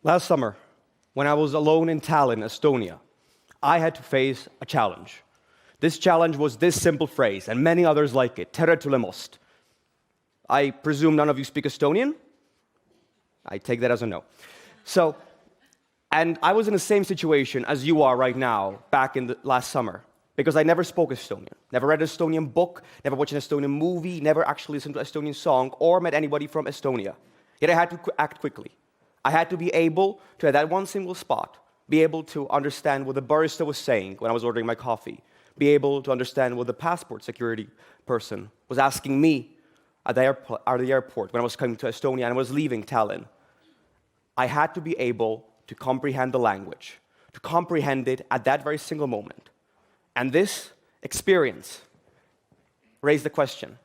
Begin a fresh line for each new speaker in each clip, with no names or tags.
Last summer, when I was alone in Tallinn, Estonia, I had to face a challenge. This challenge was this simple phrase, and many others like it, tere tulemast. I presume none of you speak Estonian? I take that as a no. And I was in the same situation as you are right now, back in the last summer, because I never spoke Estonian, never read an Estonian book, never watched an Estonian movie, never actually listened to an Estonian song, or met anybody from Estonia. Yet I had to act quickly. I had to be able to, at that one single spot, be able to understand what the barista was saying when I was ordering my coffee, be able to understand what the passport security person was asking me at the airport when I was coming to Estonia and I was leaving Tallinn. I had to be able to comprehend the language, to comprehend it at that very single moment. And this experience raised the question,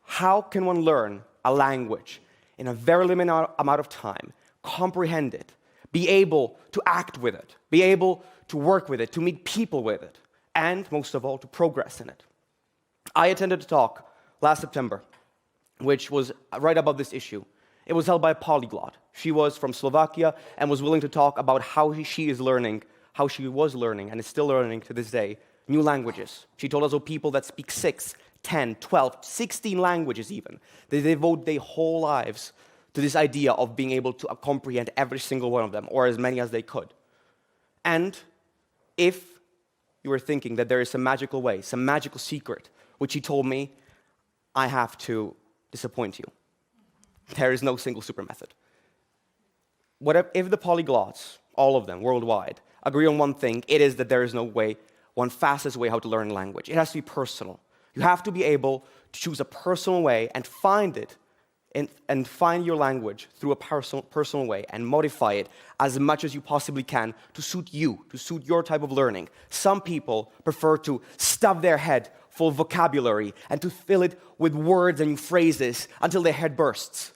how can one learn a language in a very limited amount of time, comprehend it, be able to act with it, be able to work with it, to meet people with it, and most of all, to progress in it? I attended a talk last September, which was right about this issue. It was held by a polyglot. She was from Slovakia and was willing to talk about how she was learning, and is still learning to this day, new languages. She told us of people that speak 6, 10, 12, 16 languages even. They devote their whole lives to this idea of being able to comprehend every single one of them, or as many as they could. And if you were thinking that there is some magical way, some magical secret, which she told me, I have to disappoint you. There is no single super method. If the polyglots, all of them worldwide, agree on one thing, it is that there is no way, one fastest way how to learn language. It has to be personal. You have to be able to choose a personal way and find it, and find your language through a personal way and modify it as much as you possibly can to suit you, to suit your type of learning. Some people prefer to stuff their head full of vocabulary and to fill it with words and phrases until their head bursts.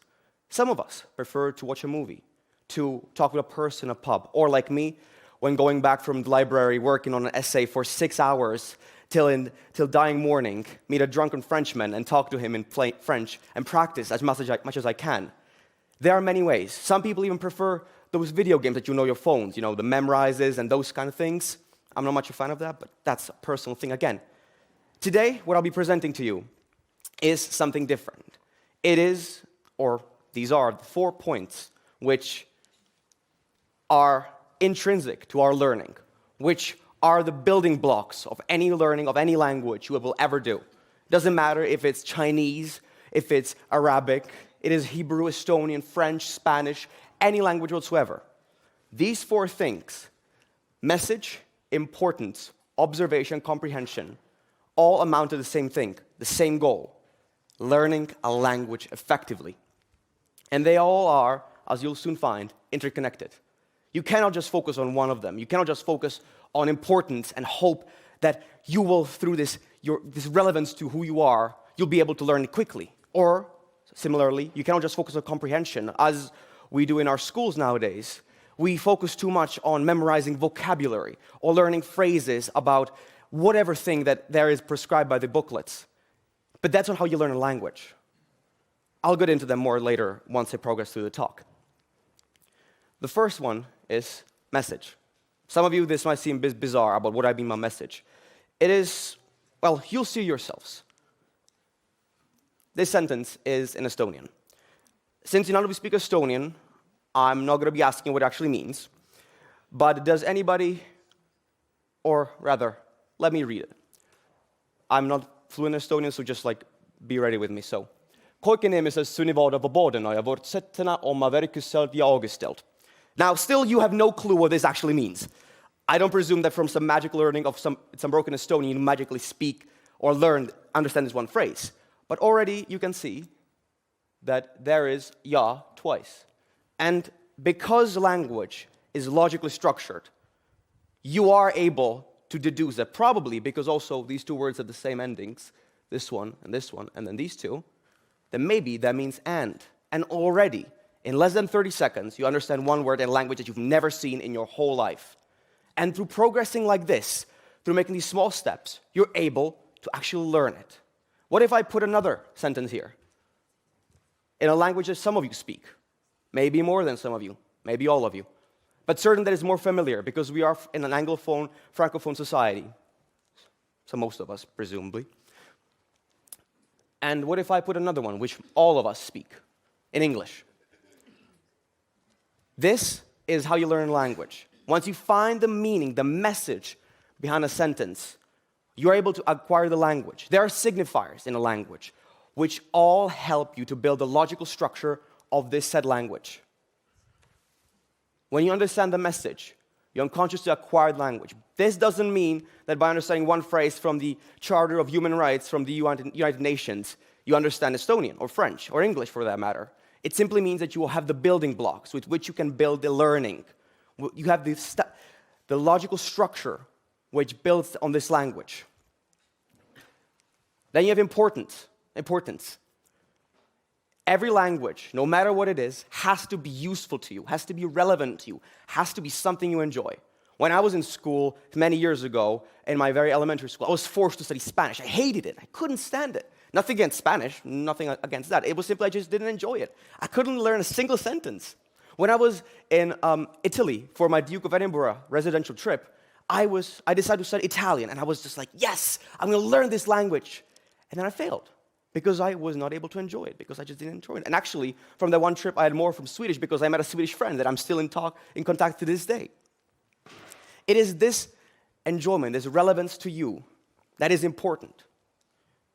Some of us prefer to watch a movie, to talk with a person in a pub, or like me, when going back from the library working on an essay for 6 hours till dying morning, meet a drunken Frenchman and talk to him in French and practice as much as I can. There are many ways. Some people even prefer those video games that you know your phones, the memorizes and those kind of things. I'm not much a fan of that, but that's a personal thing again. Today, what I'll be presenting to you is something different. These are the 4 points which are intrinsic to our learning, which are the building blocks of any learning of any language you will ever do. Doesn't matter if it's Chinese, if it's Arabic, it is Hebrew, Estonian, French, Spanish, any language whatsoever. These 4 things, message, importance, observation, comprehension, all amount to the same thing, the same goal, learning a language effectively. And they all are, as you'll soon find, interconnected. You cannot just focus on one of them. You cannot just focus on importance and hope that you will, through this relevance to who you are, you'll be able to learn it quickly. Or, similarly, you cannot just focus on comprehension, as we do in our schools nowadays. We focus too much on memorizing vocabulary or learning phrases about whatever thing that there is prescribed by the booklets. But that's not how you learn a language. I'll get into them more later once I progress through the talk. The first one is message. Some of you, this might seem bizarre about what I mean by message. It is, well, you'll see yourselves. This sentence is in Estonian. Since none of you speak Estonian, I'm not going to be asking what it actually means. But does anybody, or rather, let me read it. I'm not fluent in Estonian, so just be ready with me. So, Koikeneemises sünnivaada vabodena ja võrdsetena oma verikuselt ja augustelt. Now, still, you have no clue what this actually means. I don't presume that from some magical learning of some broken Estonian, you magically speak or understand this one phrase. But already you can see that there is ja twice. And because language is logically structured, you are able to deduce that probably because also these 2 words have the same endings, this one, and then these 2, then maybe that means and. And already, in less than 30 seconds, you understand one word in a language that you've never seen in your whole life. And through progressing like this, through making these small steps, you're able to actually learn it. What if I put another sentence here? In a language that some of you speak, maybe more than some of you, maybe all of you, but certain that is more familiar because we are in an Anglophone, Francophone society. So most of us, presumably. And what if I put another one, which all of us speak, in English? This is how you learn language. Once you find the meaning, the message behind a sentence, you're able to acquire the language. There are signifiers in a language, which all help you to build the logical structure of this said language. When you understand the message, you unconsciously acquired language. This doesn't mean that by understanding one phrase from the Charter of Human Rights from the United Nations, you understand Estonian or French or English for that matter. It simply means that you will have the building blocks with which you can build the learning. You have the logical structure which builds on this language. Then you have importance. Every language, no matter what it is, has to be useful to you, has to be relevant to you, has to be something you enjoy. When I was in school many years ago, in my very elementary school, I was forced to study Spanish. I hated it. I couldn't stand it. Nothing against Spanish, nothing against that. It was simply I just didn't enjoy it. I couldn't learn a single sentence. When I was in Italy for my Duke of Edinburgh residential trip, I decided to study Italian, and I was just like, yes, I'm going to learn this language. And then I failed because I was not able to enjoy it, because I just didn't enjoy it. And actually, from that one trip, I had more from Swedish because I met a Swedish friend that I'm still in contact to this day. It is this enjoyment, this relevance to you, that is important.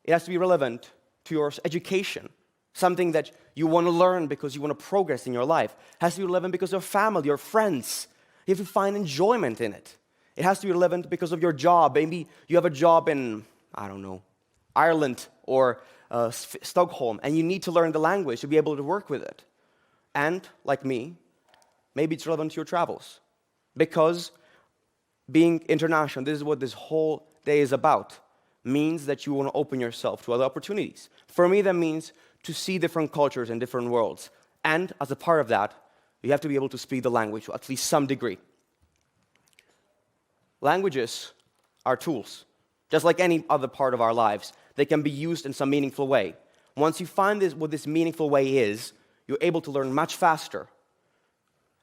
It has to be relevant to your education, something that you want to learn because you want to progress in your life. It has to be relevant because of your family, your friends. You have to find enjoyment in it. It has to be relevant because of your job. Maybe you have a job in, I don't know, Ireland or Stockholm, and you need to learn the language to be able to work with it. And, like me, maybe it's relevant to your travels. Because being international, this is what this whole day is about, means that you want to open yourself to other opportunities. For me, that means to see different cultures and different worlds. And as a part of that, you have to be able to speak the language to at least some degree. Languages are tools. Just like any other part of our lives, they can be used in some meaningful way. Once you find what this meaningful way is, you're able to learn much faster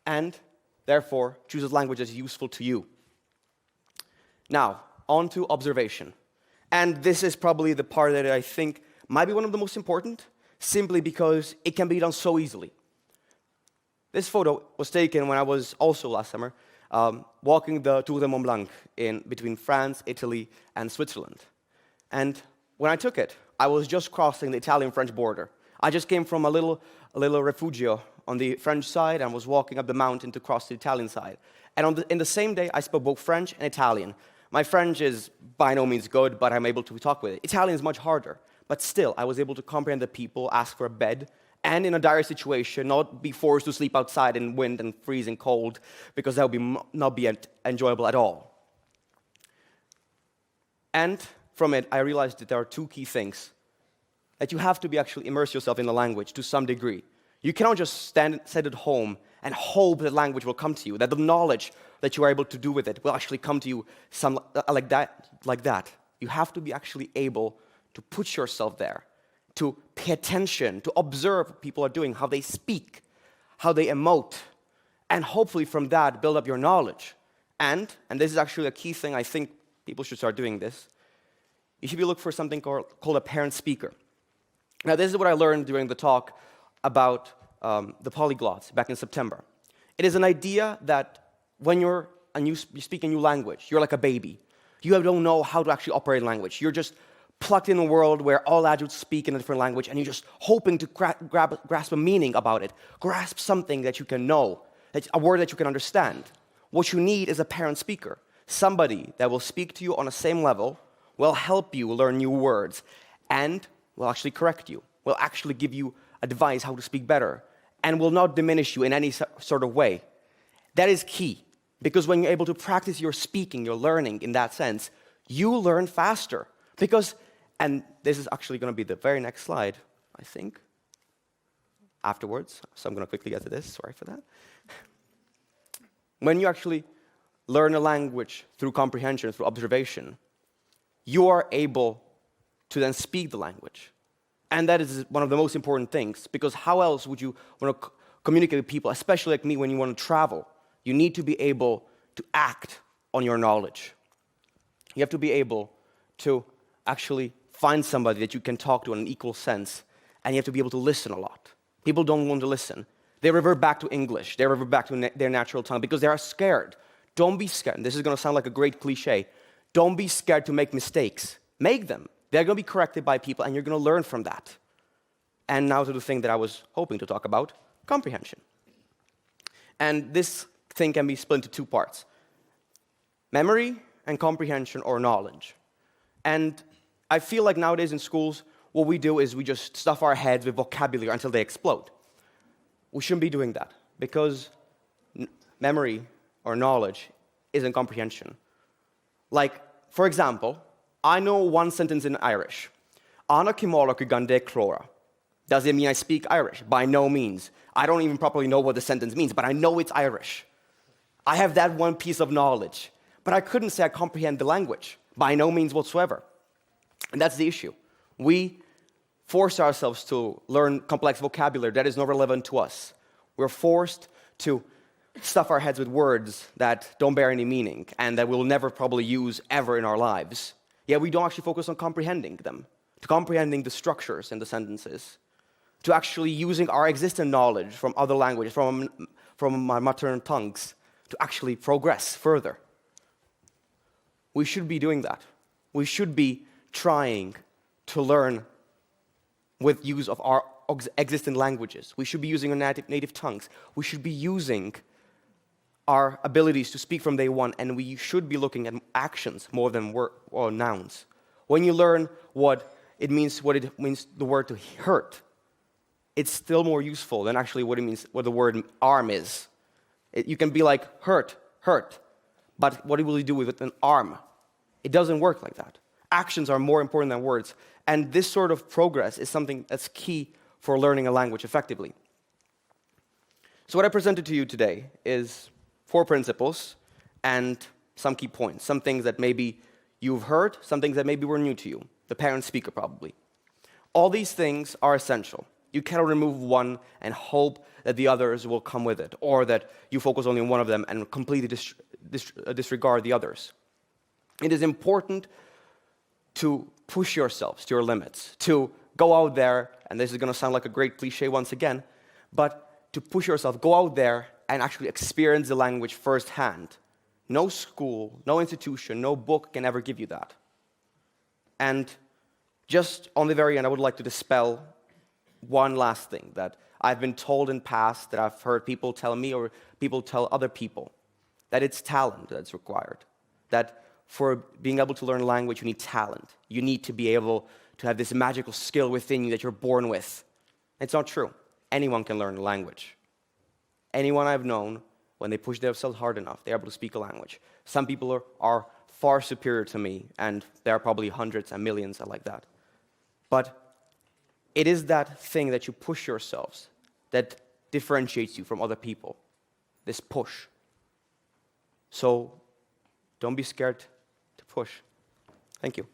and, therefore, choose a language that's useful to you. Now, on to observation. And this is probably the part that I think might be one of the most important, simply because it can be done so easily. This photo was taken when I was also last summer walking the Tour de Mont Blanc between France, Italy, and Switzerland. And when I took it, I was just crossing the Italian-French border. I just came from a little refugio on the French side and was walking up the mountain to cross the Italian side. And in the same day, I spoke both French and Italian. My French is by no means good, but I'm able to talk with it. Italian is much harder, but still, I was able to comprehend the people, ask for a bed, and in a dire situation, not be forced to sleep outside in wind and freezing cold, because that would not be enjoyable at all. And from it, I realized that there are two key things. That you have to actually immerse yourself in the language to some degree. You cannot just sit at home and hope that language will come to you, that the knowledge that you are able to do with it will actually come to you like that. You have to be actually able to put yourself there, to pay attention, to observe what people are doing, how they speak, how they emote, and hopefully from that build up your knowledge. And this is actually a key thing, I think people should start doing this, you should be looking for something called a parent speaker. Now, this is what I learned during the talk about the polyglots back in September. It is an idea that when you speak a new language, you're like a baby. You don't know how to actually operate language. You're just plucked in a world where all adults speak in a different language, and you're just hoping to grasp a meaning about it, grasp something that you can know, a word that you can understand. What you need is a parent speaker, somebody that will speak to you on the same level, will help you learn new words, and will actually correct you, will actually give you advice how to speak better, and will not diminish you in any sort of way. That is key, because when you're able to practice your speaking, your learning in that sense, you learn faster. Because, and this is actually going to be the very next slide, I think, afterwards, so I'm going to quickly get to this, sorry for that. When you actually learn a language through comprehension, through observation, you are able to then speak the language. And that is one of the most important things, because how else would you want to communicate with people, especially like me when you want to travel, you need to be able to act on your knowledge. You have to be able to actually find somebody that you can talk to in an equal sense, and you have to be able to listen a lot. People don't want to listen. They revert back to English. They revert back to their natural tongue because they are scared. Don't be scared. And this is going to sound like a great cliche. Don't be scared to make mistakes. Make them. They're going to be corrected by people, and you're going to learn from that. And now to the thing that I was hoping to talk about, comprehension. And this thing can be split into two parts: memory and comprehension, or knowledge. And I feel like nowadays in schools, what we do is we just stuff our heads with vocabulary until they explode. We shouldn't be doing that, because memory or knowledge isn't comprehension. Like, for example, I know one sentence in Irish. Anna Kimola Kugande Chlora. Does it mean I speak Irish? By no means. I don't even properly know what the sentence means, but I know it's Irish. I have that one piece of knowledge. But I couldn't say I comprehend the language. By no means whatsoever. And that's the issue. We force ourselves to learn complex vocabulary that is not relevant to us. We're forced to stuff our heads with words that don't bear any meaning and that we'll never probably use ever in our lives. Yet we don't actually focus on comprehending them, to comprehending the structures in the sentences, to actually using our existing knowledge from other languages, from our maternal tongues, to actually progress further. We should be doing that. We should be trying to learn with use of our existing languages. We should be using our native tongues. We should be using our abilities to speak from day one, and we should be looking at actions more than or nouns. When you learn what it means the word to hurt, it's still more useful than actually what the word arm is. You can be like hurt, but what will you do with an arm? It doesn't work like that. Actions are more important than words, and this sort of progress is something that's key for learning a language effectively. So what I presented to you today is 4 principles and some key points, some things that maybe you've heard, some things that maybe were new to you, the parent speaker probably. All these things are essential. You cannot remove one and hope that the others will come with it, or that you focus only on one of them and completely disregard the others. It is important to push yourselves to your limits, to go out there, and this is going to sound like a great cliche once again, but to push yourself, go out there and actually experience the language firsthand. No school, no institution, no book can ever give you that. And just on the very end, I would like to dispel one last thing that I've been told in past, that I've heard people tell me or people tell other people, that it's talent that's required. That for being able to learn language, you need talent. You need to be able to have this magical skill within you that you're born with. It's not true. Anyone can learn a language. Anyone I've known, when they push themselves hard enough, they're able to speak a language. Some people are far superior to me, and there are probably hundreds and millions like that. But it is that thing that you push yourselves that differentiates you from other people, this push. So don't be scared to push. Thank you.